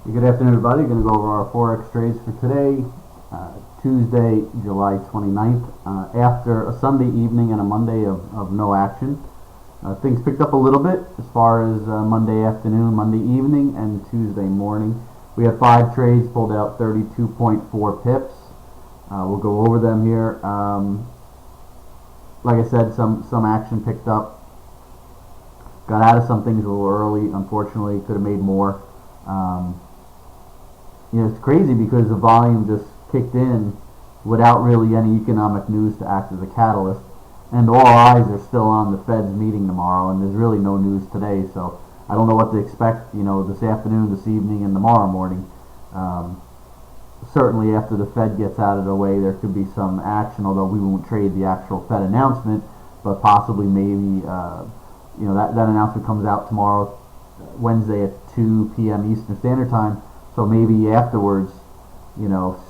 Good afternoon, everybody. Going to go over our Forex trades for today, Tuesday, July 29th. After a Sunday evening and a Monday of no action, things picked up a little bit as far as Monday afternoon, Monday evening, and Tuesday morning. We had 5 trades, pulled out 32.4 pips. We'll go over them here. Like I said, some action picked up. Got out of some things a little early. Unfortunately, could have made more. It's crazy because the volume just kicked in without really any economic news to act as a catalyst, and all eyes are still on the Fed's meeting tomorrow, and there's really no news today, so I don't know what to expect, this afternoon, this evening, and tomorrow morning. Certainly after the Fed gets out of the way, there could be some action, although we won't trade the actual Fed announcement, but possibly maybe, that announcement comes out tomorrow, Wednesday at 2 p.m. Eastern Standard Time. So maybe afterwards,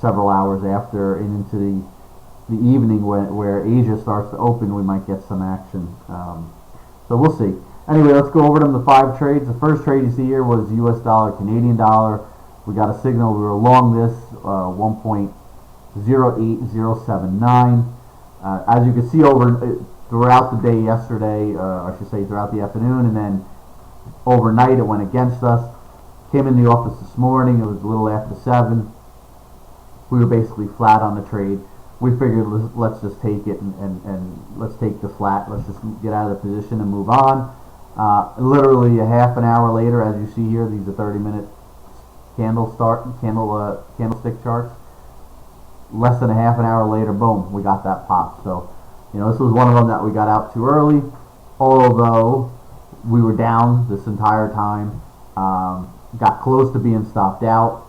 several hours after and into the evening where Asia starts to open, we might get some action. So we'll see. Anyway, let's go over them, the 5 trades. The first trade you see here was US dollar, Canadian dollar. We got a signal. We were long this, 1.08079. As you can see throughout the day yesterday, I should say throughout the afternoon, and then overnight it went against us. Came in the office this morning, it was a little after 7. We were basically flat on the trade. We figured let's just take it and let's take the flat. Let's just get out of the position and move on. Literally a half an hour later, as you see here, these are 30-minute candlestick charts. Less than a half an hour later, boom, we got that pop. So, this was one of them that we got out too early, although we were down this entire time. Got close to being stopped out.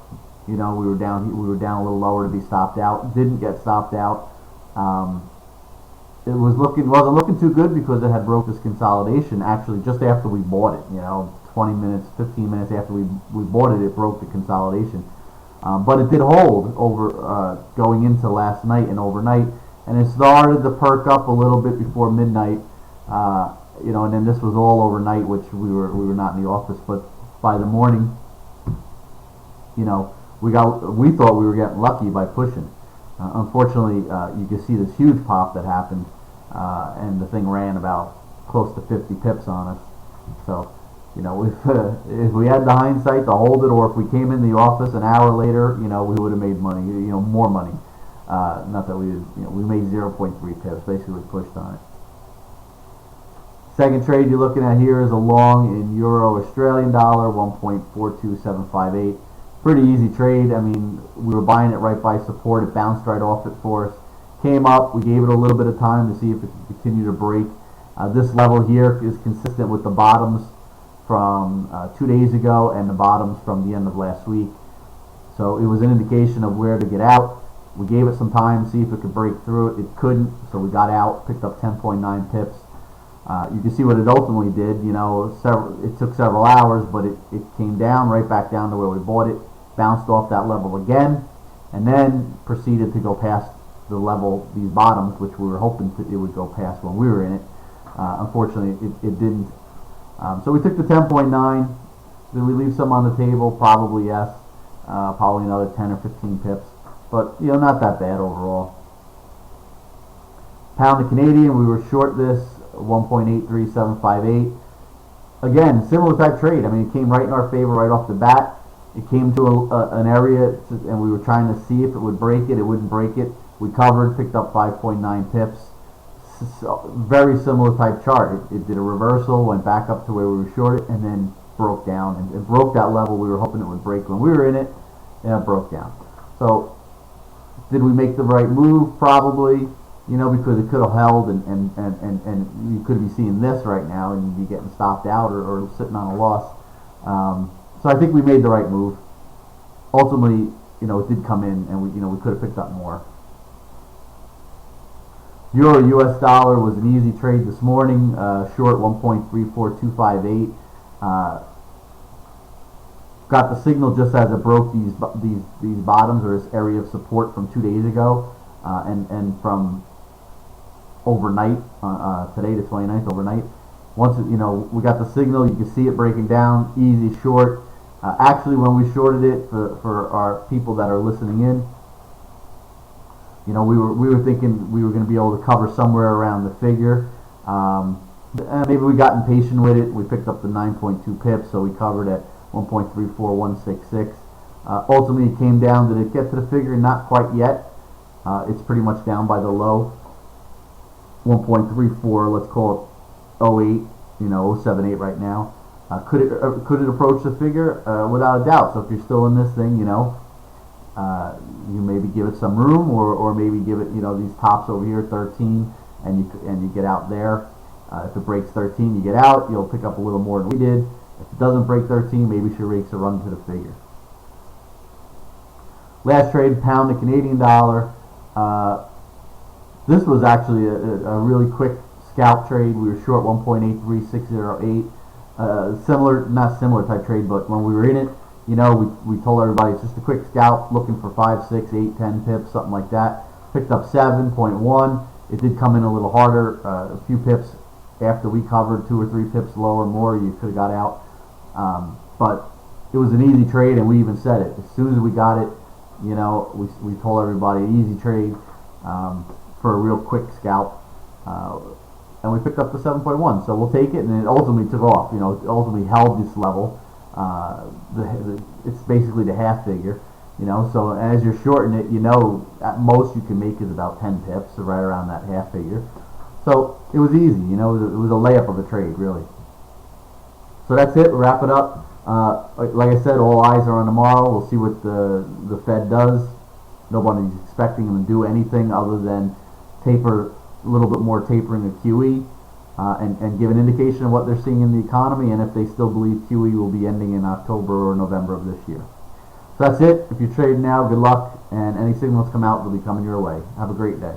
We were down a little lower to be stopped out. Didn't get stopped out. It wasn't looking too good because it had broke this consolidation actually just after we bought it. 20 minutes, 15 minutes after we bought it, it broke the consolidation. But it did hold over going into last night and overnight, and it started to perk up a little bit before midnight. And then this was all overnight, which we were not in the office, but by the morning, we thought we were getting lucky by pushing. Unfortunately, you can see this huge pop that happened, and the thing ran about close to 50 pips on us. So, if we had the hindsight to hold it, or if we came in the office an hour later, we would have made money, more money. Not that we made 0.3 pips, basically pushed on it. Second trade you're looking at here is a long in Euro Australian dollar, 1.42758. Pretty easy trade. I mean, we were buying it right by support. It bounced right off it for us. Came up. We gave it a little bit of time to see if it could continue to break. This level here is consistent with the bottoms from 2 days ago and the bottoms from the end of last week. So it was an indication of where to get out. We gave it some time to see if it could break through it. It couldn't, so we got out, picked up 10.9 pips. You can see what it ultimately did. It took several hours, but it came down, right back down to where we bought it, bounced off that level again, and then proceeded to go past the level, these bottoms, which we were hoping it would go past when we were in it. Unfortunately, it didn't. So we took the 10.9. Did we leave some on the table? Probably yes. Probably another 10 or 15 pips, but not that bad overall. Pound to Canadian, we were short this. 1.83758. Again, similar type trade. I mean, it came right in our favor right off the bat. It came to an area, and we were trying to see if it would break it. It wouldn't break it. We covered, picked up 5.9 pips. So, very similar type chart. It did a reversal, went back up to where we were short it, and then broke down. And it broke that level we were hoping it would break when we were in it, and it broke down. So, did we make the right move? Probably. Because it could have held, and you could be seeing this right now and you'd be getting stopped out or sitting on a loss. So I think we made the right move. Ultimately, it did come in, and we could have picked up more. Euro US dollar was an easy trade this morning, short 1.34258. Got the signal just as it broke these bottoms, or this area of support from 2 days ago, and from overnight, today the 29th overnight. Once we got the signal, you can see it breaking down, easy short. Actually, when we shorted it, for our people that are listening in, you know, we were thinking we were going to be able to cover somewhere around the figure. Maybe we got impatient with it. We picked up the 9.2 pips, so we covered at 1.34166. Ultimately, it came down. Did it get to the figure? Not quite yet. It's pretty much down by the low. 1.34. Let's call it 08. You know, 078 right now. Could it approach the figure? Without a doubt. So if you're still in this thing, you know, you maybe give it some room, or maybe give it, you know, these tops over here, 13, and you get out there. If it breaks 13, you get out. You'll pick up a little more than we did. If it doesn't break 13, maybe she makes a run to the figure. Last trade, pound to Canadian dollar. This was actually a really quick scalp trade. We were short 1.83608. Not similar type trade, but when we were in it, you know, we told everybody it's just a quick scalp, looking for 5, 6, 8, 10 pips, something like that. Picked up 7.1. It did come in a little harder, a few pips after we covered, 2 or 3 pips lower, more you could have got out. But it was an easy trade, and we even said it as soon as we got it. You know, we told everybody easy trade for a real quick scalp. And we picked up the 7.1, so we'll take it, and it ultimately took off. You know, it ultimately held this level. It's basically the half figure, you know, so as you're shorting it, you know, at most you can make is about 10 pips, so right around that half figure. So it was easy, you know, it was a layup of a trade, really. So that's it, we'll wrap it up. Like I said, all eyes are on tomorrow. We'll see what the Fed does. Nobody's expecting them to do anything other than taper, a little bit more tapering of QE, and give an indication of what they're seeing in the economy, and if they still believe QE will be ending in October or November of this year. So that's it. If you're trading now, good luck, and any signals come out, they'll be coming your way. Have a great day.